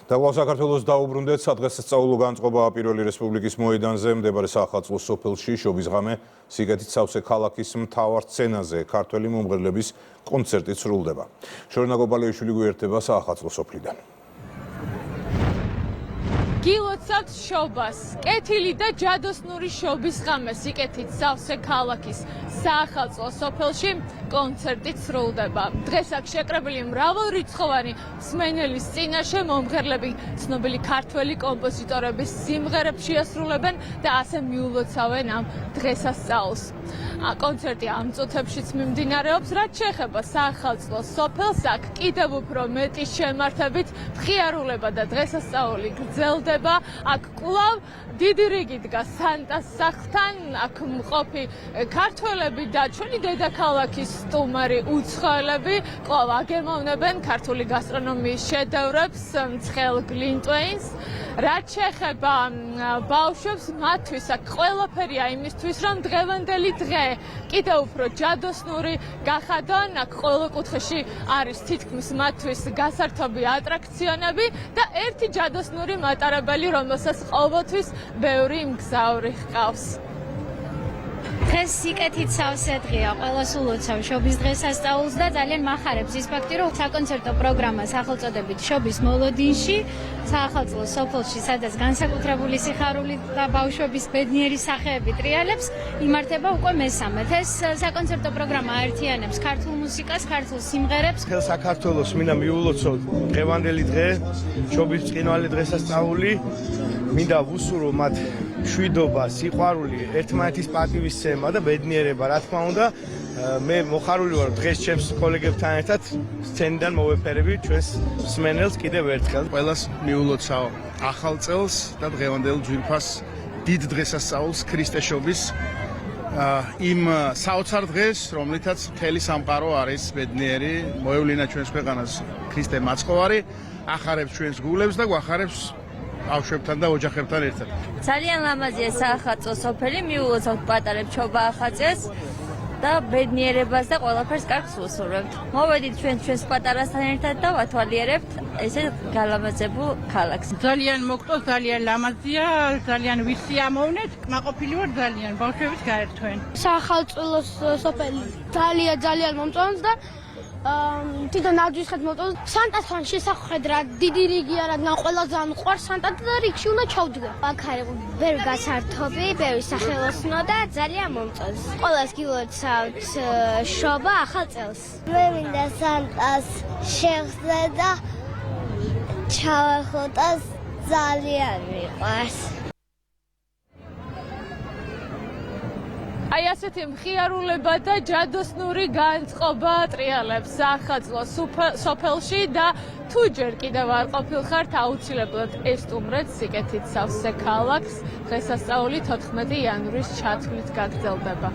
და საქართველოს დაუბრუნდეთ სადღესასწაულო განწყობა პირველი რესპუბლიკის მოედანზე მდებარე საახალწლო სოფელში შობის ღამე სიგეთით სავსე ქალაქის მთავარ სცენაზე ქართველი მომღერლების კონცერტი სრულდება. შორენა გობალიაშვილი გვიერთება საახალწლო სოფლიდან. გილოცავთ შობას, კეთილი და ჯადოსნური შობის ღამე სიკეთით სავსე ქალაქის საახალწლო სოფელში კონცერტი სრულდება. დღეს აქ შეკრებილი მრავალრიცხოვანი მსმენელის წინაშე მომღერლები ცნობილი ქართველი კომპოზიტორების სიმღერებს შეასრულებენ და ასე მიულოცავენ ამ დღესასწაულს. კონცერტი ამ წუთებშიც მიმდინარეობს, რაც შეეხება საახალწლო სოფელს, აქ კიდევ უფრო მეტი შემართებით მხიარულება და დღესასწაული გრძელდება. აქ კვლავ დიდი რიგი დგას სანტას სახლთან, აქ მყოფი ქართველები და ჩვენი დედაქალაქის სტუმარი უცხოელები კვლავ აგემოვნებენ ქართული გასტრონომიის შედევრებს, ცხელ გლინტვეინს. რაც შეეხება ბავშვებს, მათთვის აქ ყველაფერია იმისთვის, რომ დღევანდელი დღე კიდევ უფრო ჯადოსნური გახადონ. აქ ყველა კუთხეში არის თითქმის მათთვის გასართობი ატრაქციონები და ერთი ჯადოსნური მატარებელი, რომელსაც ყოველთვის ბევრი მგზავრი ჰყავს. დღეს სიკეთით სავსე დღეა, ყველას ულოცავ შობის დღესასწაულს და ძალიან მახარებს ის ფაქტი, რომ საკონცერტო პროგრამა სახელწოდებით შობის მოლოდინში, საახალწლო სოფელში, სადაც განსაკუთრებული სიხარული და ბავშვების ბედნიერი სახეები ტრიალებს, იმართება უკვე მესამედ. ეს საკონცერტო პროგრამა აერთიანებს ქართულ მუსიკას, ქართულ სიმღერებს. მთელ საქართველოს მინდა მიულოცოთ დღევანდელი დღე, შობის ბრწყინვალე დღესასწაული. მინდა ვუსურო მათ შვიდობა, სიყვარული, ერთმანეთის პატივისცემა და ბედნიერება, რა თქმა უნდა. მე მოხარული ვარ დღეს ჩემს კოლეგებთან ერთად სცენიდან მოვეფერები ჩვენს მსმენელს კიდევ ერთხელ. ყველას მიულოცავ ახალ წელს და დღევანდელ ძვირფას დიდ დღესასწაულს ქრისტეშობის იმ საოცარ დღეს, რომლითაც მთელი სამყარო არის ბედნიერი, მოევლინა ჩვენს ქვეყანას ქრისტე მაცხოვარი, ახარებს ჩვენს გულებს და გვახარებს ბავშვებთან და ოჯახებთან ერთად. ძალიან ლამაზია საახალწლო სოფელი, მიულოცავთ პატარებს შობა ახალწელს და ბედნიერებას და ყველაფერს კარგს ვუსურვებთ. მოვედით ჩვენს პატარასთან ერთად და ვათვალიერებთ ესე გალამაზებულ ქალაქს. ძალიან მოგწონს, ძალიან ლამაზია, ძალიან ვისიამოვნეთ, კმაყოფილი ვარ ძალიან ბავშვების გაერთვენ. საახალწლო სოფელი ძალიან მომწონს და თვითონ ნაძვისხეთ მოწონს. სანტასთან შესახედრად დიდი რიგია, რადგან ყველაზე ამყვარს სანტა და რიგში უნდა ჩავდგე. აქ არის ბევრი გასართობი, ბევრი სახელოსნო და ძალიან მომწონს. ყველას გილოცავთ შობა ახალ წელს. მე მინდა სანტას შეხვდე და ჩავეხუტა, ძალიან მიყვარს. აი ასეთი მხიარულება და ჯადოსნური განწყობა ტრიალებს საახალწლო სოფელში და თუ ჯერ კიდევ არ ყოფილხართ, აუცილებლად ესტუმრეთ სიკეთით სავსე ქალაქს. დღესასწაული 14 იანვრის ჩათვლით გაგრძელდება.